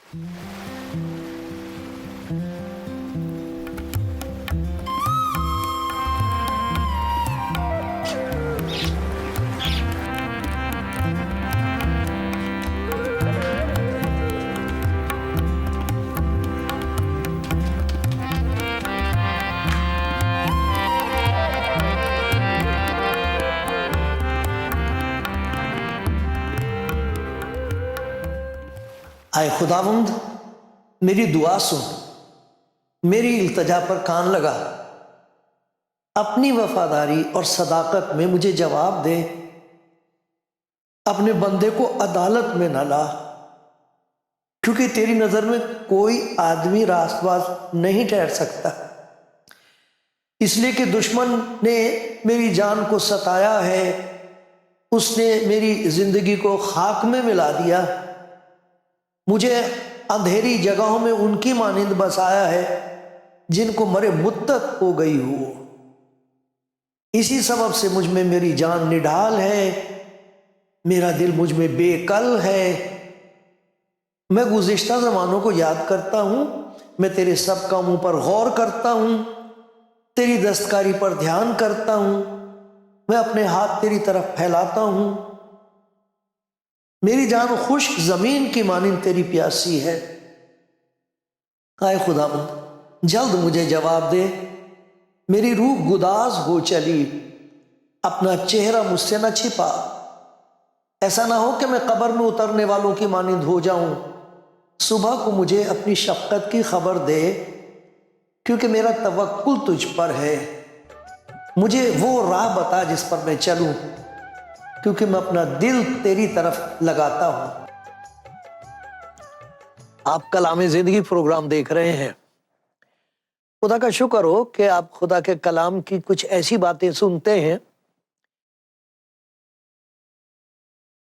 آئے خداوند میری دعا سن، میری التجا پر کان لگا، اپنی وفاداری اور صداقت میں مجھے جواب دے، اپنے بندے کو عدالت میں نہ لا، کیونکہ تیری نظر میں کوئی آدمی راست باز نہیں ٹھہر سکتا، اس لیے کہ دشمن نے میری جان کو ستایا ہے، اس نے میری زندگی کو خاک میں ملا دیا، مجھے اندھیری جگہوں میں ان کی مانند بسایا ہے جن کو مرے مدت ہو گئی ہو، اسی سبب سے مجھ میں میری جان نڈھال ہے، میرا دل مجھ میں بے کل ہے، میں گزشتہ زمانوں کو یاد کرتا ہوں، میں تیرے سب کاموں پر غور کرتا ہوں، تیری دستکاری پر دھیان کرتا ہوں، میں اپنے ہاتھ تیری طرف پھیلاتا ہوں، میری جان خشک زمین کی مانند تیری پیاسی ہے، اے خداوند جلد مجھے جواب دے، میری روح گداز ہو چلی، اپنا چہرہ مجھ سے نہ چھپا، ایسا نہ ہو کہ میں قبر میں اترنے والوں کی مانند ہو جاؤں، صبح کو مجھے اپنی شفقت کی خبر دے، کیونکہ میرا توکل تجھ پر ہے، مجھے وہ راہ بتا جس پر میں چلوں، کیونکہ میں اپنا دل تیری طرف لگاتا ہوں۔ آپ کلام زندگی پروگرام دیکھ رہے ہیں۔ خدا کا شکر ہو کہ آپ خدا کے کلام کی کچھ ایسی باتیں سنتے ہیں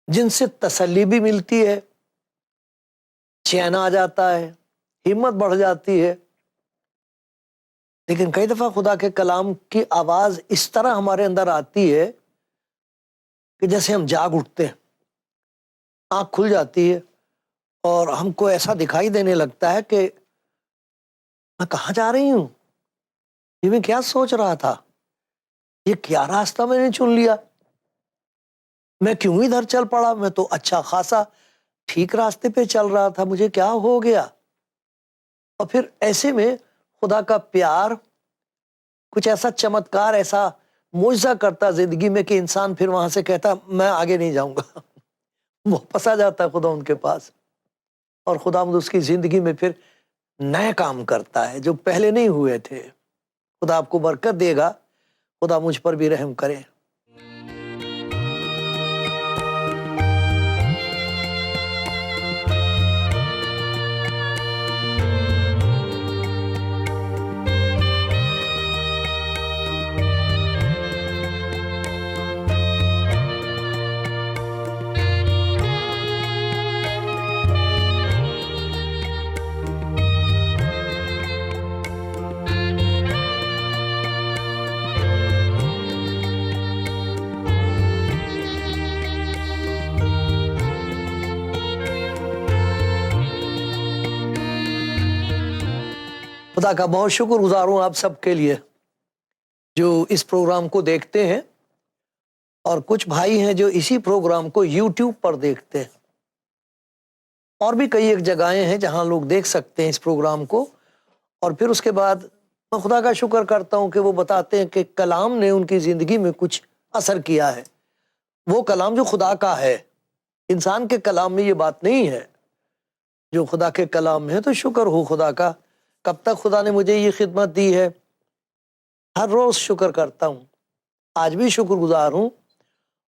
جن سے تسلی بھی ملتی ہے، چین آ جاتا ہے، ہمت بڑھ جاتی ہے، لیکن کئی دفعہ خدا کے کلام کی آواز اس طرح ہمارے اندر آتی ہے کہ جیسے ہم جاگ اٹھتے ہیں، آنکھ کھل جاتی ہے اور ہم کو ایسا دکھائی دینے لگتا ہے کہ میں کہاں جا رہی ہوں، یہ میں کیا سوچ رہا تھا، یہ کیا راستہ میں نے چن لیا، میں کیوں ادھر چل پڑا، میں تو اچھا خاصا ٹھیک راستے پہ چل رہا تھا، مجھے کیا ہو گیا۔ اور پھر ایسے میں خدا کا پیار کچھ ایسا چمتکار، ایسا معجزہ کرتا زندگی میں کہ انسان پھر وہاں سے کہتا میں آگے نہیں جاؤں گا، واپس آ جاتا ہے خدا ان کے پاس، اور خدا اس کی زندگی میں پھر نئے کام کرتا ہے جو پہلے نہیں ہوئے تھے۔ خدا آپ کو برکت دے گا، خدا مجھ پر بھی رحم کرے۔ خدا کا بہت شکر گزار ہوں آپ سب کے لیے جو اس پروگرام کو دیکھتے ہیں، اور کچھ بھائی ہیں جو اسی پروگرام کو یوٹیوب پر دیکھتے ہیں، اور بھی کئی ایک جگہیں ہیں جہاں لوگ دیکھ سکتے ہیں اس پروگرام کو، اور پھر اس کے بعد میں خدا کا شکر کرتا ہوں کہ وہ بتاتے ہیں کہ کلام نے ان کی زندگی میں کچھ اثر کیا ہے، وہ کلام جو خدا کا ہے، انسان کے کلام میں یہ بات نہیں ہے، جو خدا کے کلام میں ہے، تو شکر ہو خدا کا، کب تک خدا نے مجھے یہ خدمت دی ہے، ہر روز شکر کرتا ہوں، آج بھی شکر گزار ہوں،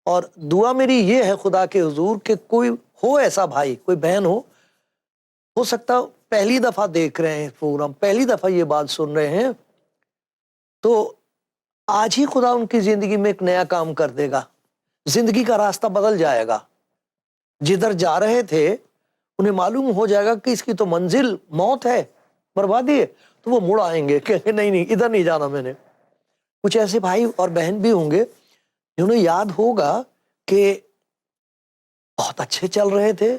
اور دعا میری یہ ہے خدا کے حضور کہ کوئی ہو ایسا بھائی، کوئی بہن ہو سکتا پہلی دفعہ دیکھ رہے ہیں پروگرام، پہلی دفعہ یہ بات سن رہے ہیں، تو آج ہی خدا ان کی زندگی میں ایک نیا کام کر دے گا، زندگی کا راستہ بدل جائے گا، جدھر جا رہے تھے انہیں معلوم ہو جائے گا کہ اس کی تو منزل موت ہے، بربادی ہے، تو وہ مڑ آئیں گے کہ نہیں ادھر نہیں جانا میں نے۔ کچھ ایسے بھائی اور بہن بھی ہوں گے جنہیں یاد ہوگا کہ بہت اچھے چل رہے تھے،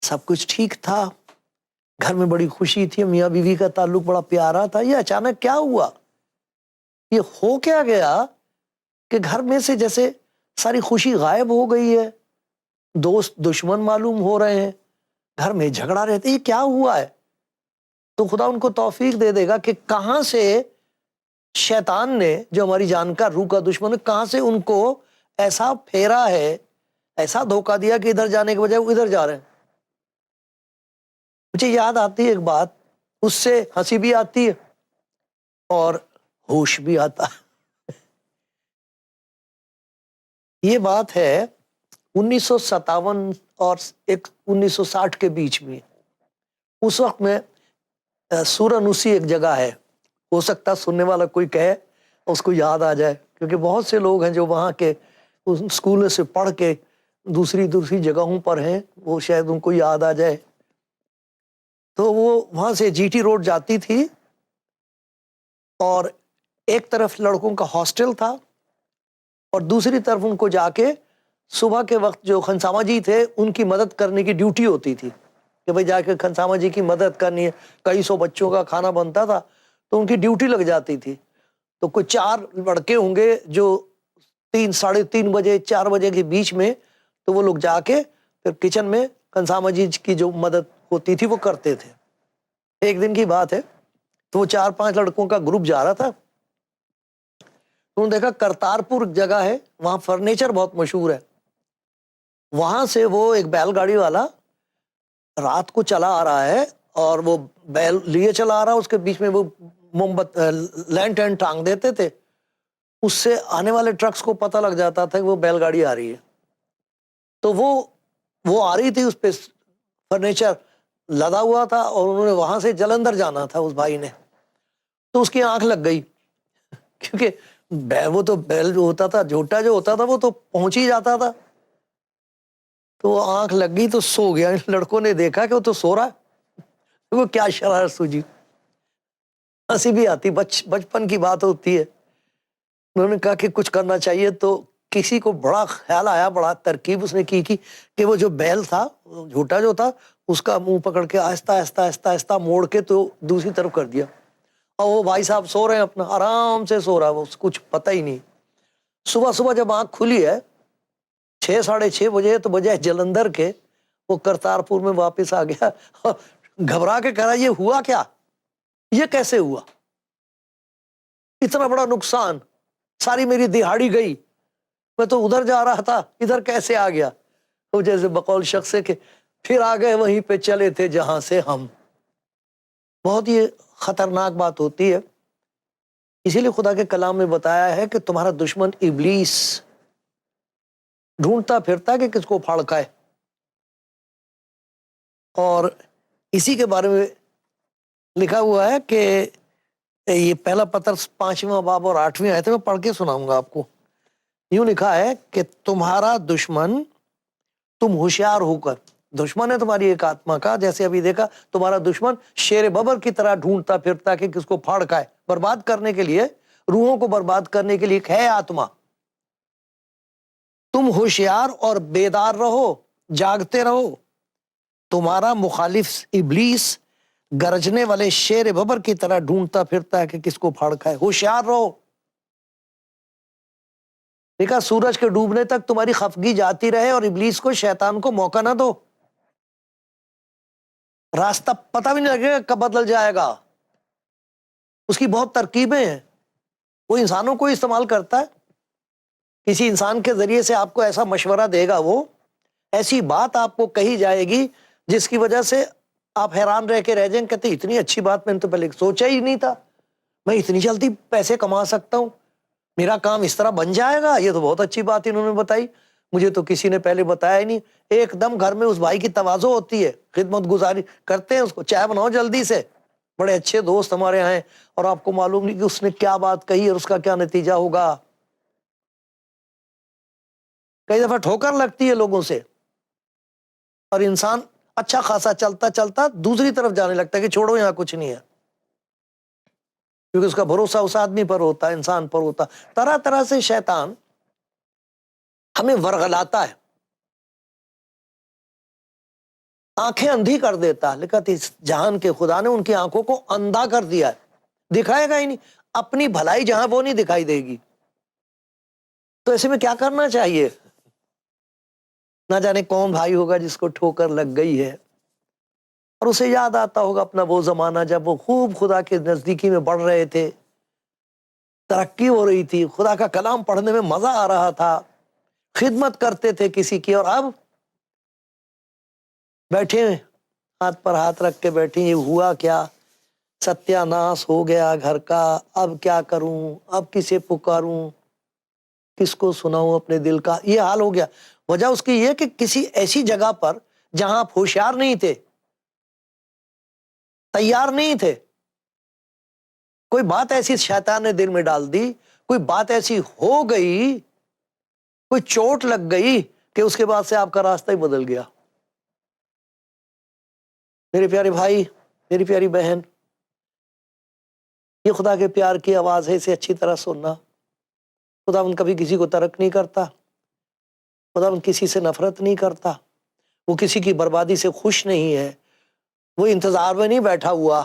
سب کچھ ٹھیک تھا، گھر میں بڑی خوشی تھی، میاں بیوی کا تعلق بڑا پیارا تھا. یہ اچانک کیا ہوا؟ یہ ہو کیا گیا کہ گھر میں سے جیسے ساری خوشی غائب ہو گئی ہے، دوست دشمن معلوم ہو رہے ہیں، گھر میں جھگڑا رہتے. یہ کیا ہوا ہے؟ تو خدا ان کو توفیق دے دے گا کہ کہاں سے شیطان نے، جو ہماری جان کا روح کا دشمن ہے، کہاں سے ان کو ایسا پھیرا ہے، ایسا دھوکہ دیا کہ ادھر جانے کے بجائے وہ ادھر جا رہے ہیں. مجھے یاد آتی ہے ایک بات، اس سے ہنسی بھی آتی ہے اور ہوش بھی آتا ہے. یہ بات ہے 1957 اور 1960 کے بیچ میں. اس وقت میں سورانوسی ایک جگہ ہے، ہو سکتا سننے والا کوئی کہے اس کو یاد آ جائے، کیونکہ بہت سے لوگ ہیں جو وہاں کے اسکول سے پڑھ کے دوسری جگہوں پر ہیں، وہ شاید ان کو یاد آ جائے. تو وہ وہاں سے جی ٹی روڈ جاتی تھی اور ایک طرف لڑکوں کا ہاسٹل تھا اور دوسری طرف ان کو جا کے صبح کے وقت جو خنسامہ جی تھے ان کی مدد کرنے کی ڈیوٹی ہوتی تھی کہ بھئی جا کے خنسامہ جی کی مدد کرنی ہے. کئی سو بچوں کا کھانا بنتا تھا تو ان کی ڈیوٹی لگ جاتی تھی. تو کوئی 4 لڑکے ہوں گے جو 3 بجے 4 بجے کے بیچ میں، تو وہ لوگ جا کے پھر کچن میں خنسامہ جی کی جو مدد ہوتی تھی وہ کرتے تھے. ایک دن کی بات ہے، تو وہ 4-5 لڑکوں کا گروپ جا رہا تھا. انہوں نے دیکھا کرتارپور جگہ ہے، وہاں فرنیچر بہت مشہور ہے. وہاں سے وہ ایک بیل گاڑی والا رات کو چلا آ رہا ہے اور وہ بیل لیے چلا آ رہا ہے، اس کے بیچ میں وہ لینڈ ٹینڈ ٹانگ دیتے تھے. اس سے آنے والے ٹرکس کو پتہ لگ جاتا تھا کہ وہ بیل گاڑی آ رہی ہے. تو وہ آ رہی تھی، اس پہ فرنیچر لدا ہوا تھا اور انہوں نے وہاں سے جلندھر جانا تھا اس بھائی نے. تو اس کی آنکھ لگ گئی، کیونکہ وہ تو بیل جو ہوتا تھا، جھوٹا جو ہوتا تھا وہ تو پہنچ ہی جاتا تھا. تو آنکھ لگ گئی تو سو گیا. لڑکوں نے دیکھا کہ وہ تو سو رہا ہے، وہ کیا شرارت سوجی. ہنسی بھی آتی، بچپن کی بات ہوتی ہے. انہوں نے کہا کہ کچھ کرنا چاہیے، تو کسی کو بڑا خیال آیا، بڑا ترکیب اس نے کی کہ وہ جو بیل تھا، جھوٹا جو تھا، اس کا منہ پکڑ کے آہستہ آہستہ آہستہ آہستہ موڑ کے تو دوسری طرف کر دیا. اور وہ بھائی صاحب سو رہے ہیں، اپنا آرام سے سو رہا ہے، وہ کچھ پتہ ہی نہیں. صبح جب آنکھ کھلی ہے 6-6:30 بجے، تو بجائے جلندھر کے وہ کرتارپور میں واپس آ گیا. گھبرا کے کہہ رہا یہ ہوا کیا، یہ کیسے ہوا، اتنا بڑا نقصان، ساری میری دہاڑی گئی، میں تو ادھر جا رہا تھا، ادھر کیسے آ گیا. وہ جیسے بقول شخص ہے کہ پھر آ گئے وہیں پہ چلے تھے جہاں سے ہم. بہت یہ خطرناک بات ہوتی ہے. اسی لیے خدا کے کلام میں بتایا ہے کہ تمہارا دشمن ابلیس ڈھونڈتا پھرتا کہ کس کو پھاڑ کھائے. اور اسی کے بارے میں لکھا ہوا ہے کہ یہ پہلا پطرس 5واں باب اور 8ویں آیت میں پڑھ کے سناؤں گا آپ کو. یوں لکھا ہے کہ تمہارا دشمن، تم ہوشیار ہو کر، دشمن ہے تمہاری ایک آتما کا، جیسے ابھی دیکھا تمہارا دشمن شیر ببر کی طرح ڈھونڈتا پھرتا کہ کس کو پھاڑ کھائے. برباد کرنے کے لیے، روحوں کو برباد کرنے کے لیے ایک ہے آتما. تم ہوشیار اور بیدار رہو، جاگتے رہو. تمہارا مخالف ابلیس گرجنے والے شیر ببر کی طرح ڈھونڈتا پھرتا ہے کہ کس کو پھاڑ کھائے. ہوشیار رہو. دیکھا سورج کے ڈوبنے تک تمہاری خفگی جاتی رہے اور ابلیس کو، شیطان کو موقع نہ دو. راستہ پتہ بھی نہیں لگے گا کب بدل جائے گا. اس کی بہت ترکیبیں ہیں، وہ انسانوں کو استعمال کرتا ہے. کسی انسان کے ذریعے سے آپ کو ایسا مشورہ دے گا، وہ ایسی بات آپ کو کہی جائے گی جس کی وجہ سے آپ حیران رہ کے رہ جائیں، کہتے اتنی اچھی بات میں نے تو پہلے سوچا ہی نہیں تھا، میں اتنی جلدی پیسے کما سکتا ہوں، میرا کام اس طرح بن جائے گا. یہ تو بہت اچھی بات انہوں نے بتائی، مجھے تو کسی نے پہلے بتایا ہی نہیں. ایک دم گھر میں اس بھائی کی تواضع ہوتی ہے، خدمت گزاری کرتے ہیں، اس کو چائے بناؤ جلدی سے. بڑے اچھے دوست ہمارے یہاں ہیں اور آپ کو معلوم نہیں کہ اس نے کیا بات کہی اور اس کا کیا نتیجہ ہوگا. کئی دفعہ ٹھوکر لگتی ہے لوگوں سے اور انسان اچھا خاصا چلتا چلتا دوسری طرف جانے لگتا ہے کہ چھوڑو یہاں کچھ نہیں ہے، کیونکہ اس کا بھروسہ اس آدمی پر ہوتا ہے، انسان پر ہوتا. طرح طرح سے شیطان ہمیں ورغلاتا ہے. آنکھیں اندھی کر دیتا. لکھا تھا اس جہان کے خدا نے ان کی آنکھوں کو اندھا کر دیا ہے، دکھائے گا ہی نہیں اپنی بھلائی، جہاں وہ نہیں دکھائی دے گی. تو ایسے میں کیا کرنا چاہیے؟ نہ جانے کون بھائی ہوگا جس کو ٹھوکر لگ گئی ہے اور اسے یاد آتا ہوگا اپنا وہ زمانہ جب وہ خوب خدا کے نزدیکی میں بڑھ رہے تھے، ترقی ہو رہی تھی، خدا کا کلام پڑھنے میں مزہ آ رہا تھا، خدمت کرتے تھے کسی کی، اور اب بیٹھے ہاتھ پر ہاتھ رکھ کے بیٹھے، یہ ہوا کیا؟ ستیہ ناش ہو گیا گھر کا، اب کیا کروں؟ اب کسے پکاروں؟ کس کو سناؤں اپنے دل کا؟ یہ حال ہو گیا. وجہ اس کی یہ کہ کسی ایسی جگہ پر جہاں آپ ہوشیار نہیں تھے، تیار نہیں تھے، کوئی بات ایسی شیطان نے دل میں ڈال دی، کوئی بات ایسی ہو گئی، کوئی چوٹ لگ گئی کہ اس کے بعد سے آپ کا راستہ ہی بدل گیا. میرے پیارے بھائی، میری پیاری بہن، یہ خدا کے پیار کی آواز ہے، اسے اچھی طرح سننا. خدا ان کبھی کسی کو ترک نہیں کرتا، خدا ان کسی سے نفرت نہیں کرتا، وہ کسی کی بربادی سے خوش نہیں ہے، وہ انتظار میں نہیں بیٹھا ہوا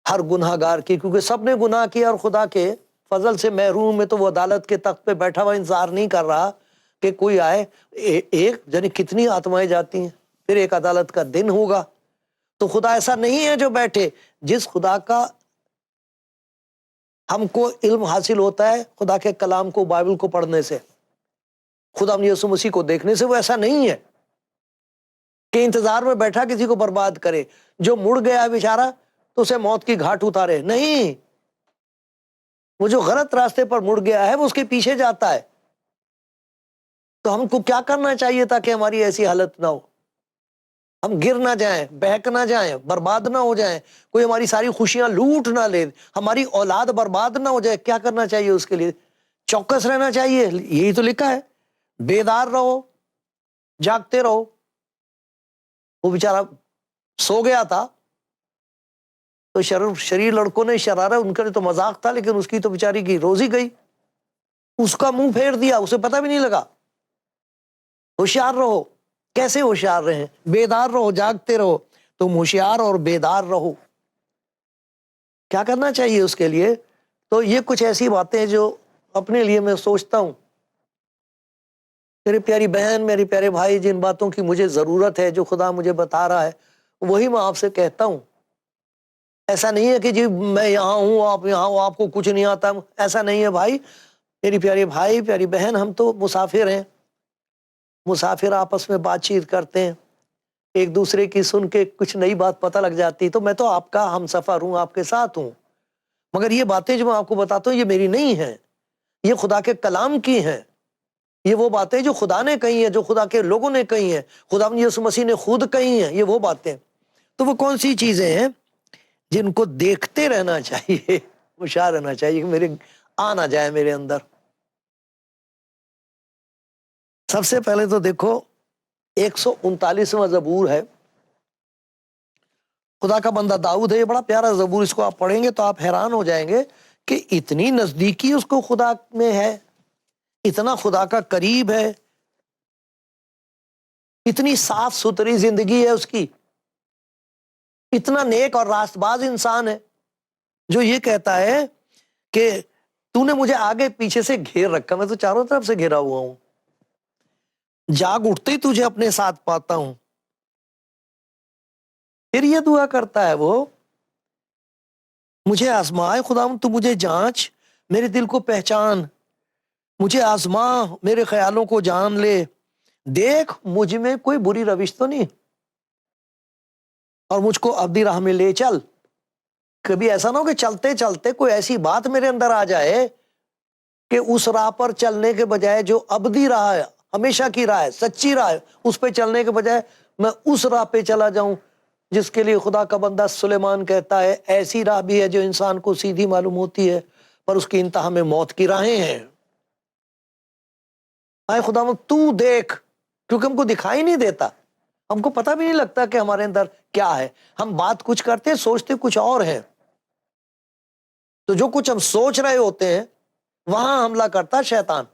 ہر گناہ گار کی، کیونکہ سب نے گناہ کیا اور خدا کے فضل سے محروم ہے. تو وہ عدالت کے تخت پہ بیٹھا ہوا انتظار نہیں کر رہا کہ کوئی آئے. ایک یعنی کتنی آتمائیں جاتی ہیں، پھر ایک عدالت کا دن ہوگا. تو خدا ایسا نہیں ہے جو بیٹھے. جس خدا کا ہم کو علم حاصل ہوتا ہے خدا کے کلام کو، بائبل کو پڑھنے سے، خدا یسوع مسیح کو دیکھنے سے، وہ ایسا نہیں ہے کہ انتظار میں بیٹھا کسی کو برباد کرے. جو مڑ گیا ہے بیچارہ تو اسے موت کی گھاٹ اتارے نہیں، وہ جو غلط راستے پر مڑ گیا ہے وہ اس کے پیچھے جاتا ہے. تو ہم کو کیا کرنا چاہیے تاکہ ہماری ایسی حالت نہ ہو، ہم گر نہ جائیں، بہک نہ جائیں، برباد نہ ہو جائیں، کوئی ہماری ساری خوشیاں لوٹ نہ لے، ہماری اولاد برباد نہ ہو جائے. کیا کرنا چاہیے اس کے لیے؟ چوکس رہنا چاہیے. یہی تو لکھا ہے، بیدار رہو، جاگتے رہو. وہ بیچارہ سو گیا تھا تو شریر لڑکوں نے شرارہ، ان کا تو مذاق تھا، لیکن اس کی تو بیچاری کی روزی گئی، اس کا منہ پھیر دیا، اسے پتہ بھی نہیں لگا. ہوشیار رہو. کیسے ہوشیار رہیں؟ بیدار رہو، جاگتے رہو. تم ہوشیار اور بیدار رہو. کیا کرنا چاہیے اس کے لیے؟ تو یہ کچھ ایسی باتیں جو اپنے لیے میں سوچتا ہوں، میری پیاری بہن، میری پیارے بھائی، جن باتوں کی مجھے ضرورت ہے، جو خدا مجھے بتا رہا ہے، وہی میں آپ سے کہتا ہوں. ایسا نہیں ہے کہ جی میں یہاں ہوں آپ یہاں ہوں، آپ کو کچھ نہیں آتا. ایسا نہیں ہے بھائی، میری پیاری بھائی، پیاری بہن، ہم تو مسافر ہیں. مسافر آپس میں بات چیت کرتے ہیں، ایک دوسرے کی سن کے کچھ نئی بات پتہ لگ جاتی. تو میں تو آپ کا ہم سفر ہوں، آپ کے ساتھ ہوں. مگر یہ باتیں جو میں آپ کو بتاتا ہوں یہ میری نہیں ہیں، یہ خدا کے کلام کی ہیں. یہ وہ باتیں جو خدا نے کہی ہیں، جو خدا کے لوگوں نے کہی ہیں، خدا یسوع مسیح نے خود کہی ہیں. یہ وہ باتیں. تو وہ کون سی چیزیں ہیں جن کو دیکھتے رہنا چاہیے، ہوشیار رہنا چاہیے کہ میرے آ نہ جائے میرے اندر. سب سے پہلے تو دیکھو 139واں زبور ہے، خدا کا بندہ داؤد ہے. یہ بڑا پیارا زبور، اس کو آپ پڑھیں گے تو آپ حیران ہو جائیں گے کہ اتنی نزدیکی اس کو خدا میں ہے، اتنا خدا کا قریب ہے، اتنی صاف ستھری زندگی ہے اس کی، اتنا نیک اور راست باز انسان ہے جو یہ کہتا ہے کہ تو نے مجھے آگے پیچھے سے گھیر رکھا، میں تو چاروں طرف سے گھرا ہوا ہوں، جاگ اٹھتے ہی تجھے اپنے ساتھ پاتا ہوں. پھر یہ دعا کرتا ہے وہ، مجھے آزمائے خداوند تو مجھے جانچ، میرے دل کو پہچان، مجھے آزما، میرے خیالوں کو جان لے، دیکھ مجھ میں کوئی بری روش تو نہیں اور مجھ کو ابدی راہ میں لے چل. کبھی ایسا نہ ہو کہ چلتے چلتے کوئی ایسی بات میرے اندر آ جائے کہ اس راہ پر چلنے کے بجائے جو ابدی راہ ہے، ہمیشہ کی راہ ہے، سچی راہ ہے، اس پہ چلنے کے بجائے میں اس راہ پہ چلا جاؤں جس کے لیے خدا کا بندہ سلیمان کہتا ہے ایسی راہ بھی ہے جو انسان کو سیدھی معلوم ہوتی ہے پر اس کی انتہا میں موت کی راہیں ہیں. آئے خداوند تو دیکھ، کیونکہ ہم کو دکھائی نہیں دیتا، ہم کو پتہ بھی نہیں لگتا کہ ہمارے اندر کیا ہے. ہم بات کچھ کرتے سوچتے کچھ اور ہیں. تو جو کچھ ہم سوچ رہے ہوتے ہیں وہاں حملہ کرتا شیطان.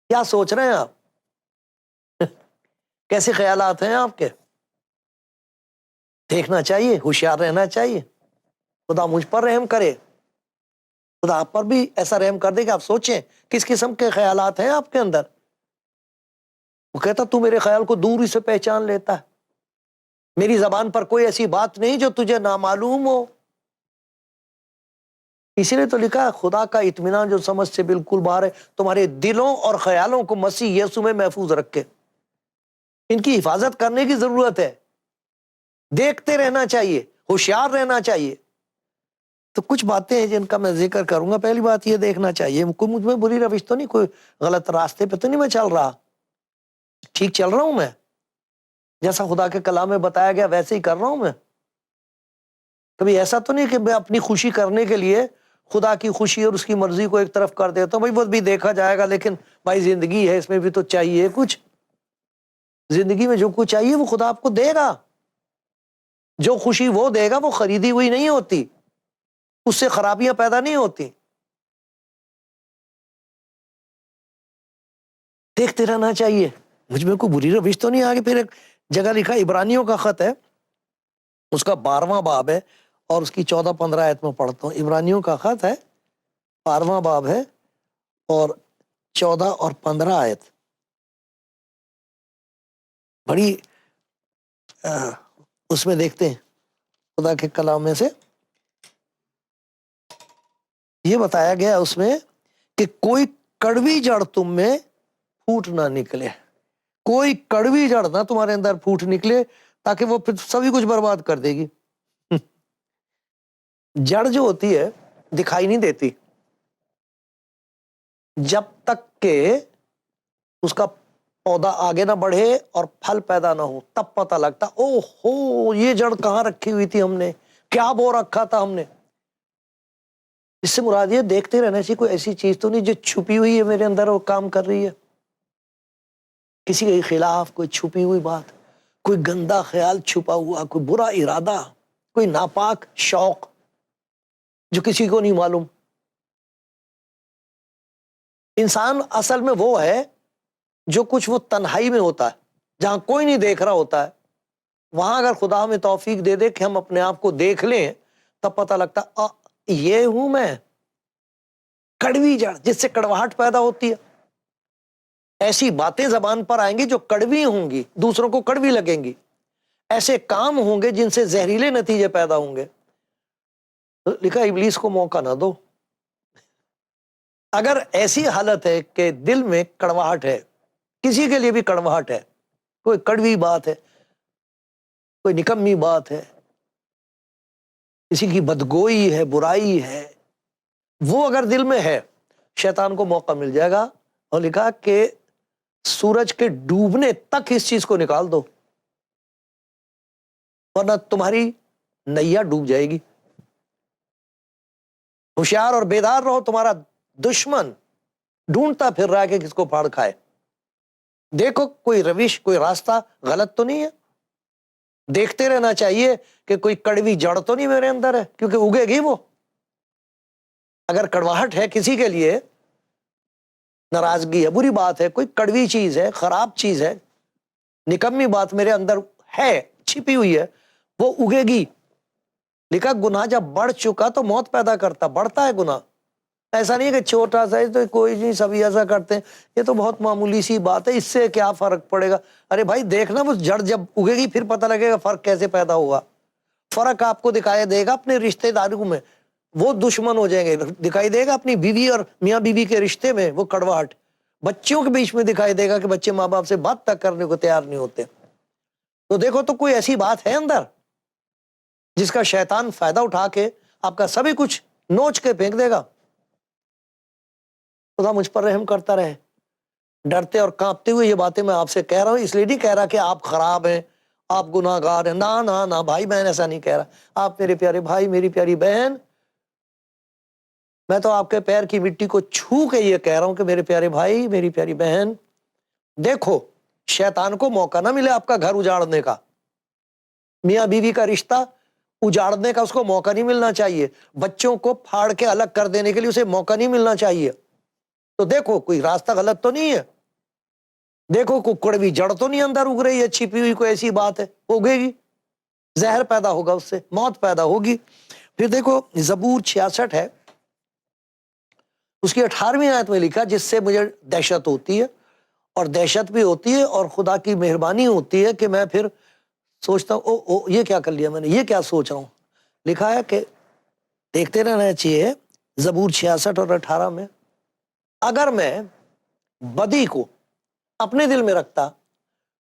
کیا سوچ رہے ہیں آپ؟ کیسے خیالات ہیں آپ کے؟ دیکھنا چاہیے، ہوشیار رہنا چاہیے. خدا مجھ پر رحم کرے، خدا آپ پر بھی ایسا رحم کر دے کہ آپ سوچیں کس قسم کے خیالات ہیں آپ کے اندر. وہ کہتا تو میرے خیال کو دور ہی سے پہچان لیتا ہے، میری زبان پر کوئی ایسی بات نہیں جو تجھے نامعلوم ہو. اسی لیے تو لکھا ہے خدا کا اطمینان جو سمجھ سے بالکل باہر ہے تمہارے دلوں اور خیالوں کو مسیح یسوع میں محفوظ رکھے. ان کی حفاظت کرنے کی ضرورت ہے، دیکھتے رہنا چاہیے، ہوشیار رہنا چاہیے. تو کچھ باتیں ہیں جن کا میں ذکر کروں گا. پہلی بات یہ دیکھنا چاہیے کوئی مجھ میں بری روش تو نہیں، کوئی غلط راستے پہ تو نہیں میں چل رہا، ٹھیک چل رہا ہوں میں، جیسا خدا کے کلام میں بتایا گیا ویسے ہی کر رہا ہوں میں. کبھی ایسا تو نہیں کہ میں اپنی خوشی کرنے کے لیے خدا کی خوشی اور اس کی مرضی کو ایک طرف کر دیتا ہوں. بھائی وہ بھی دیکھا جائے گا، لیکن بھائی زندگی ہے، اس میں بھی تو چاہیے کچھ. زندگی میں جو کچھ چاہیے وہ خدا آپ کو دے گا. جو خوشی وہ دے گا وہ خریدی ہوئی نہیں ہوتی، اس سے خرابیاں پیدا نہیں ہوتی. دیکھتے رہنا چاہیے. مجھ میں کوئی بری روش تو نہیں. آگے پھر ایک جگہ لکھا عبرانیوں کا خط ہے، اس کا 12واں باب ہے اور اس کی 14-15 آیت میں پڑھتا ہوں. عبرانیوں کا خط ہے، 12واں باب ہے اور 14 اور 15 آیت. بڑی اس میں دیکھتے ہیں خدا کے کلام میں سے یہ بتایا گیا اس میں کہ کوئی کڑوی جڑ تم میں پھوٹ نہ نکلے. کوئی کڑوی جڑ نہ تمہارے اندر پھوٹ نکلے، تاکہ وہ پھر سبھی کچھ برباد کر دے گی. جڑ جو ہوتی ہے دکھائی نہیں دیتی، جب تک کہ اس کا پودا آگے نہ بڑھے اور پھل پیدا نہ ہو تب پتہ لگتا او ہو یہ جڑ کہاں رکھی ہوئی تھی، ہم نے کیا بو رکھا تھا ہم نے. اس سے مراد یہ دیکھتے رہنا چاہیے کوئی ایسی چیز تو نہیں جو چھپی ہوئی ہے میرے اندر وہ کام کر رہی ہے. کسی کے خلاف کوئی چھپی ہوئی بات، کوئی گندا خیال چھپا ہوا، کوئی برا ارادہ، کوئی ناپاک شوق جو کسی کو نہیں معلوم. انسان اصل میں وہ ہے جو کچھ وہ تنہائی میں ہوتا ہے، جہاں کوئی نہیں دیکھ رہا ہوتا ہے. وہاں اگر خدا ہمیں توفیق دے دے کہ ہم اپنے آپ کو دیکھ لیں تب پتہ لگتا یہ ہوں میں. کڑوی جڑ جس سے کڑواہٹ پیدا ہوتی ہے. ایسی باتیں زبان پر آئیں گی جو کڑوی ہوں گی، دوسروں کو کڑوی لگیں گی. ایسے کام ہوں گے جن سے زہریلے نتیجے پیدا ہوں گے. لکھا ابلیس کو موقع نہ دو. اگر ایسی حالت ہے کہ دل میں کڑواہٹ ہے، کسی کے لیے بھی کڑواہٹ ہے، کوئی کڑوی بات ہے، کوئی نکمی بات ہے، کسی کی بدگوئی ہے، برائی ہے، وہ اگر دل میں ہے شیطان کو موقع مل جائے گا. اور لکھا کہ سورج کے ڈوبنے تک اس چیز کو نکال دو ورنہ تمہاری نیا ڈوب جائے گی. ہوشیار اور بیدار رہو، تمہارا دشمن ڈھونڈتا پھر رہا ہے کہ کس کو پھاڑ کھائے. دیکھو کوئی روش، کوئی راستہ غلط تو نہیں ہے. دیکھتے رہنا چاہیے کہ کوئی کڑوی جڑ تو نہیں میرے اندر ہے، کیونکہ اگے گی وہ. اگر کڑواہٹ ہے کسی کے لیے، ناراضگی ہے، بری بات ہے، کوئی کڑوی چیز ہے، خراب چیز ہے، نکمی بات میرے اندر ہے، چھپی ہوئی ہے، وہ اگے گی. لکھا گناہ جب بڑھ چکا تو موت پیدا کرتا. بڑھتا ہے گناہ، ایسا نہیں ہے کہ چھوٹا سا ہے تو کوئی نہیں سبھی ایسا کرتے ہیں، یہ تو بہت معمولی سی بات ہے، اس سے کیا فرق پڑے گا. ارے بھائی دیکھنا وہ جڑ جب اگے گی پھر پتہ لگے گا فرق کیسے پیدا ہوا. فرق آپ کو دکھائی دے گا اپنے رشتہ داروں میں، وہ دشمن ہو جائیں گے. دکھائی دے گا اپنی بیوی اور میاں بیوی کے رشتے میں وہ کڑواہٹ. بچوں کے بیچ میں دکھائی دے گا کہ بچے ماں باپ سے بات تک کرنے کو تیار نہیں ہوتے. تو دیکھو تو کوئی ایسی بات ہے اندر جس کا شیطان فائدہ اٹھا کے آپ کا سبھی کچھ نوچ کے پھینک دے گا. خدا مجھ پر رحم کرتا رہے. ڈرتے اور کانپتے ہوئے یہ باتیں میں آپ سے کہہ رہا ہوں، اس لیے نہیں کہہ رہا کہ آپ خراب ہیں، آپ گناہ گار ہیں. نہ بھائی بہن ایسا نہیں کہہ رہا. آپ میرے پیارے بھائی، میری پیاری بہن، میں تو آپ کے پیر کی مٹی کو چھو کے یہ کہہ رہا ہوں کہ میرے پیارے بھائی، میری پیاری بہن، دیکھو شیطان کو موقع نہ ملے آپ کا گھر اجاڑنے کا، میاں بیوی کا رشتہ اجاڑنے کا اس کو موقع نہیں ملنا چاہیے، بچوں کو پھاڑ کے الگ کر دینے کے لیے اسے موقع نہیں ملنا چاہیے. تو دیکھو کوئی راستہ غلط تو نہیں ہے، دیکھو کوئی کڑوی جڑ تو نہیں اندر اگ رہی ہے، چھپی ہوئی کوئی ایسی بات ہے، اگے گی. زہر پیدا ہوگا، اس سے موت پیدا ہوگی۔ پھر دیکھو زبور 66 ہے، اس کی 18ویں آیت میں لکھا، جس سے مجھے دہشت ہوتی ہے، اور دہشت بھی ہوتی ہے اور خدا کی مہربانی ہوتی ہے کہ میں پھر سوچتا ہوں او یہ کیا کر لیا میں نے، یہ کیا سوچ رہا ہوں۔ لکھا ہے کہ دیکھتے رہنا چاہیے زبور 66 اور 18 میں، اگر میں بدی کو اپنے دل میں رکھتا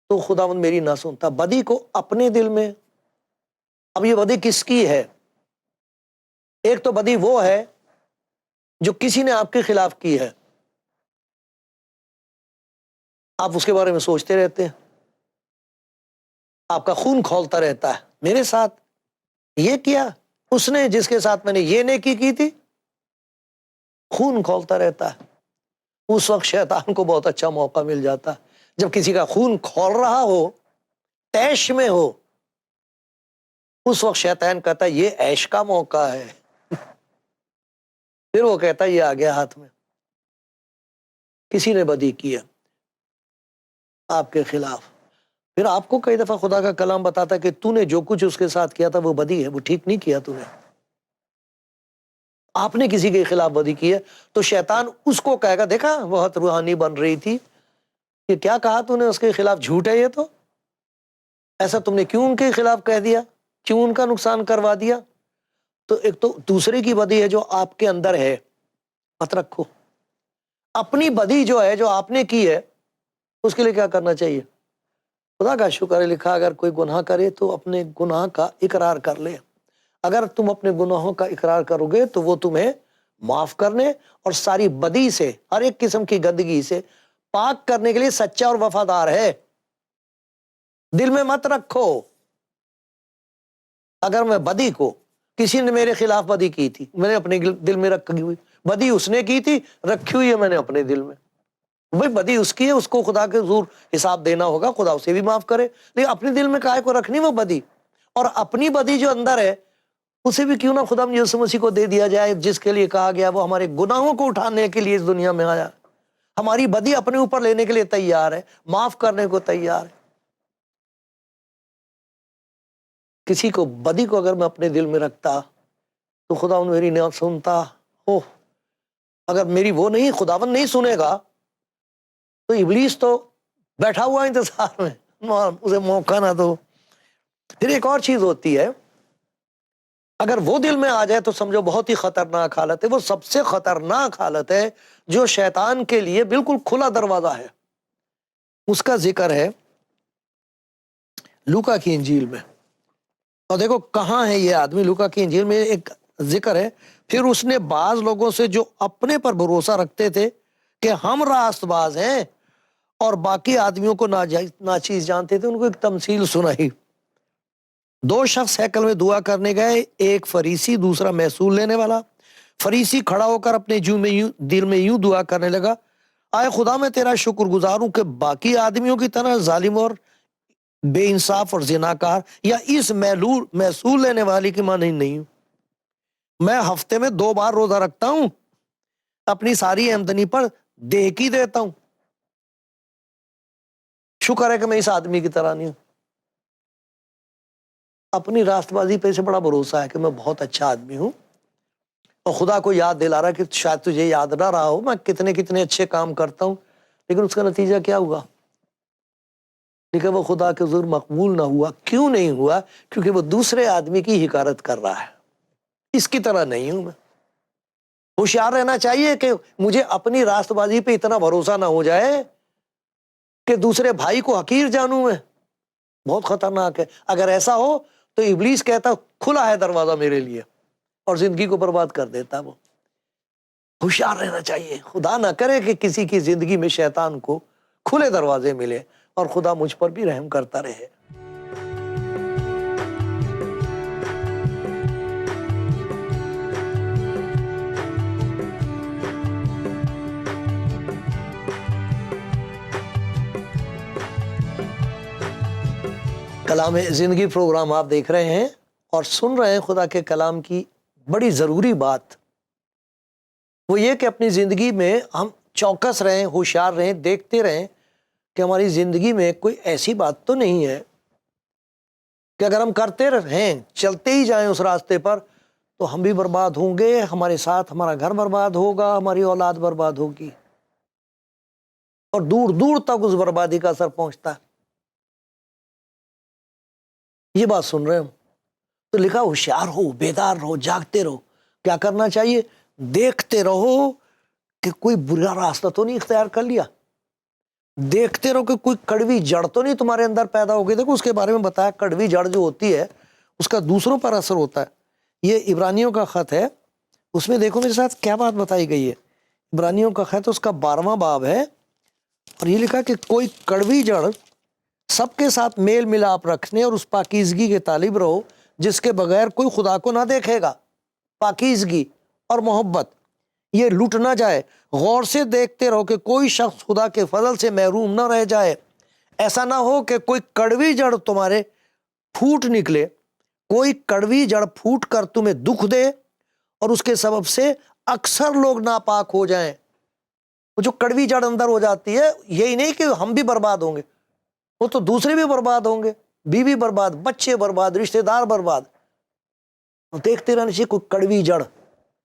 تو خداوند میری نہ سنتا۔ بدی کو اپنے دل میں، اب یہ بدی کس کی ہے؟ ایک تو بدی وہ ہے جو کسی نے آپ کے خلاف کی ہے، آپ اس کے بارے میں سوچتے رہتے ہیں، آپ کا خون کھولتا رہتا ہے، میرے ساتھ یہ کیا، اس نے جس کے ساتھ میں نے یہ نیکی کی تھی، خون کھولتا رہتا ہے۔ اس وقت شیطان کو بہت اچھا موقع مل جاتا ہے، جب کسی کا خون کھول رہا ہو، عیش میں ہو، اس وقت شیطان کہتا ہے یہ عیش کا موقع ہے، پھر وہ کہتا ہے یہ آ گیا ہاتھ میں۔ کسی نے بدی کی ہے آپ کے خلاف، پھر آپ کو کئی دفعہ خدا کا کلام بتاتا ہے کہ تو نے جو کچھ اس کے ساتھ کیا تھا وہ بدی ہے، وہ ٹھیک نہیں کیا تو نے۔ آپ نے کسی کے خلاف بدی کی ہے تو شیطان اس کو کہے گا، دیکھا بہت روحانی بن رہی تھی، کہ کیا کہا تو نے اس کے خلاف، جھوٹ ہے یہ تو، ایسا تم نے کیوں ان کے خلاف کہہ دیا، کیوں ان کا نقصان کروا دیا۔ تو ایک تو دوسرے کی بدی ہے جو آپ کے اندر ہے، مت رکھو۔ اپنی بدی جو ہے جو آپ نے کی ہے، اس کے لیے کیا کرنا چاہیے؟ خدا کا شکر ہے، لکھا اگر کوئی گناہ کرے تو اپنے گناہ کا اقرار کر لے۔ اگر تم اپنے گناہوں کا اقرار کرو گے تو وہ تمہیں معاف کرنے اور ساری بدی سے، ہر ایک قسم کی گندگی سے پاک کرنے کے لیے سچا اور وفادار ہے۔ دل میں مت رکھو۔ اگر میں بدی کو، کسی نے میرے خلاف بدی کی تھی، میں نے اپنے دل میں رکھی ہوئی، بدی اس نے کی تھی، رکھی ہوئی ہے میں نے اپنے دل میں، بھئی بدی اس کی ہے، اس کو خدا کے حضور حساب دینا ہوگا، خدا اسے بھی معاف کرے، لیکن اپنے دل میں کائے کو رکھنی وہ بدی، اور اپنی بدی جو اندر ہے اسے بھی کیوں نہ خدا یسوع مسیح کو دے دیا جائے، جس کے لیے کہا گیا وہ ہمارے گناہوں کو اٹھانے کے لیے اس دنیا میں آیا، ہماری بدی اپنے اوپر لینے کے لیے تیار ہے، معاف کرنے کو تیار ہے۔ کسی کو بدی کو اگر میں اپنے دل میں رکھتا تو خداوند میری نہ سنتا، اوہ اگر میری وہ نہیں، خداوند نہیں سنے گا تو ابلیس تو بیٹھا ہوا انتظار میں، اسے موقع نہ دو۔ پھر ایک اور چیز ہوتی ہے، اگر وہ دل میں آ جائے تو سمجھو بہت ہی خطرناک حالت ہے، وہ سب سے خطرناک حالت ہے جو شیطان کے لیے بالکل کھلا دروازہ ہے۔ اس کا ذکر ہے لوکا کی انجیل میں، اور دیکھو کہاں ہے یہ آدمی، لوکا کی انجیل میں ایک ذکر ہے، پھر اس نے بعض لوگوں سے جو اپنے پر بھروسہ رکھتے تھے کہ ہم راست باز ہیں اور باقی آدمیوں کو ناچیز جانتے تھے، ان کو ایک تمثیل سنائی۔ دو شخص ہیکل میں دعا کرنے گئے، ایک فریسی دوسرا محصول لینے والا۔ فریسی کھڑا ہو کر اپنے دل میں یوں دعا کرنے لگا، آئے خدا میں تیرا شکر گزار ہوں کہ باقی آدمیوں کی طرح ظالم اور بے انصاف اور زناکار یا اس محصول لینے والی کی مانند نہیں ہوں۔ میں ہفتے میں 2 بار روزہ رکھتا ہوں، اپنی ساری آمدنی پر دیہکی دیتا ہوں۔ شکر ہے کہ میں اس آدمی کی طرح نہیں ہوں۔ اپنی راست بازی پہ سے بڑا بھروسہ ہے کہ میں بہت اچھا آدمی ہوں، اور خدا کو یاد دلا رہا ہے کہ شاید تجھے یاد نہ رہا ہو میں کتنے اچھے کام کرتا ہوں، لیکن اس کا نتیجہ کیا ہوا؟ لیکن وہ خدا کے حضور مقبول نہ ہوا۔ کیوں نہیں ہوا؟ کیونکہ وہ دوسرے آدمی کی حقارت کر رہا ہے۔ اس کی طرح نہیں ہوں میں۔ ہوشیار رہنا چاہیے کہ مجھے اپنی راست بازی پہ اتنا بھروسہ نہ ہو جائے کہ دوسرے بھائی کو حقیر جانوں میں، بہت خطرناک ہے۔ اگر ایسا ہو تو ابلیس کہتا کھلا ہے دروازہ میرے لیے، اور زندگی کو برباد کر دیتا وہ۔ ہوشیار رہنا چاہیے، خدا نہ کرے کہ کسی کی زندگی میں شیطان کو کھلے دروازے ملے، اور خدا مجھ پر بھی رحم کرتا رہے۔ کلام زندگی پروگرام آپ دیکھ رہے ہیں اور سن رہے ہیں۔ خدا کے کلام کی بڑی ضروری بات وہ یہ کہ اپنی زندگی میں ہم چوکس رہیں، ہوشیار رہیں، دیکھتے رہیں کہ ہماری زندگی میں کوئی ایسی بات تو نہیں ہے کہ اگر ہم کرتے رہیں، چلتے ہی جائیں اس راستے پر، تو ہم بھی برباد ہوں گے، ہمارے ساتھ ہمارا گھر برباد ہوگا، ہماری اولاد برباد ہوگی، اور دور دور تک اس بربادی کا اثر پہنچتا ہے۔ یہ بات سن رہے ہم تو لکھا ہوشیار ہو، بیدار رہو، جاگتے رہو۔ کیا کرنا چاہیے؟ دیکھتے رہو کہ کوئی برا راستہ تو نہیں اختیار کر لیا، دیکھتے رہو کہ کوئی کڑوی جڑ تو نہیں تمہارے اندر پیدا ہو گئی۔ دیکھو اس کے بارے میں بتایا، کڑوی جڑ جو ہوتی ہے اس کا دوسروں پر اثر ہوتا ہے۔ یہ عبرانیوں کا خط ہے، اس میں دیکھو میرے ساتھ کیا بات بتائی گئی ہے۔ عبرانیوں کا خط اس کا 12واں باب ہے، اور یہ لکھا کہ کوئی کڑوی جڑ سب کے ساتھ میل ملاپ رکھنے اور اس پاکیزگی کے طالب رہو جس کے بغیر کوئی خدا کو نہ دیکھے گا۔ پاکیزگی اور محبت یہ لٹ نہ جائے، غور سے دیکھتے رہو کہ کوئی شخص خدا کے فضل سے محروم نہ رہ جائے۔ ایسا نہ ہو کہ کوئی کڑوی جڑ تمہارے پھوٹ نکلے، کوئی کڑوی جڑ پھوٹ کر تمہیں دکھ دے اور اس کے سبب سے اکثر لوگ ناپاک ہو جائیں۔ وہ جو کڑوی جڑ اندر ہو جاتی ہے، یہی نہیں کہ ہم بھی برباد ہوں گے، وہ تو دوسرے بھی برباد ہوں گے، بیوی برباد، بچے برباد، رشتہ دار برباد۔ دیکھتے رہنا چاہیے کوئی کڑوی جڑ،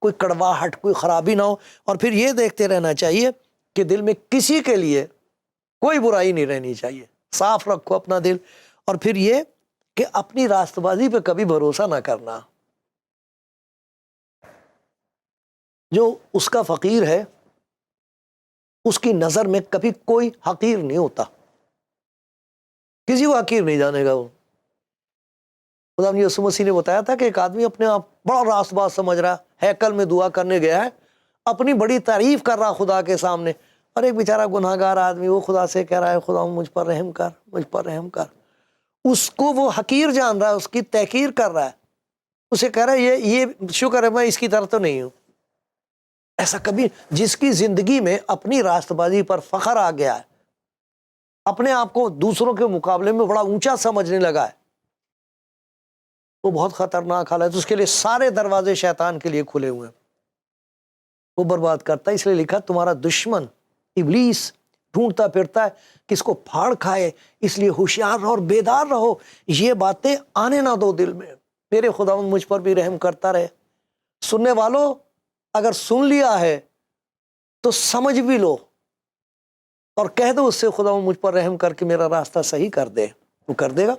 کوئی کڑواہٹ، کوئی خرابی نہ ہو، اور پھر یہ دیکھتے رہنا چاہیے کہ دل میں کسی کے لیے کوئی برائی نہیں رہنی چاہیے، صاف رکھو اپنا دل۔ اور پھر یہ کہ اپنی راست بازی پہ کبھی بھروسہ نہ کرنا۔ جو اس کا فقیر ہے اس کی نظر میں کبھی کوئی حقیر نہیں ہوتا، کسی کو حقیر نہیں جانے گا وہ۔ خدا یسوع مسیح نے بتایا تھا کہ ایک آدمی اپنے آپ بڑا راست باز سمجھ رہا ہے، ہیکل میں دعا کرنے گیا ہے، اپنی بڑی تعریف کر رہا خدا کے سامنے، اور ایک بیچارہ گناہ گار آدمی وہ خدا سے کہہ رہا ہے خدا مجھ پر رحم کر، مجھ پر رحم کر۔ اس کو وہ حقیر جان رہا ہے، اس کی تحقیر کر رہا ہے، اسے کہہ رہا ہے یہ شکر ہے میں اس کی طرح تو نہیں ہوں۔ ایسا کبھی جس کی زندگی میں اپنی راست بازی پر فخر آ گیا ہے، اپنے آپ کو دوسروں کے مقابلے میں بڑا اونچا سمجھنے لگا ہے، وہ بہت خطرناک حالت ہے۔ اس کے لیے سارے دروازے شیطان کے لیے کھلے ہوئے ہیں، وہ برباد کرتا ہے۔ اس لیے لکھا تمہارا دشمن ابلیس ڈھونڈتا پھرتا ہے کس کو پھاڑ کھائے، اس لیے ہوشیار رہو اور بیدار رہو، یہ باتیں آنے نہ دو دل میں۔ میرے خداوند مجھ پر بھی رحم کرتا رہے۔ سننے والوں اگر سن لیا ہے تو سمجھ بھی لو اور کہہ دو اس سے خداوند مجھ پر رحم کر کے میرا راستہ صحیح کر دے، وہ کر دے گا۔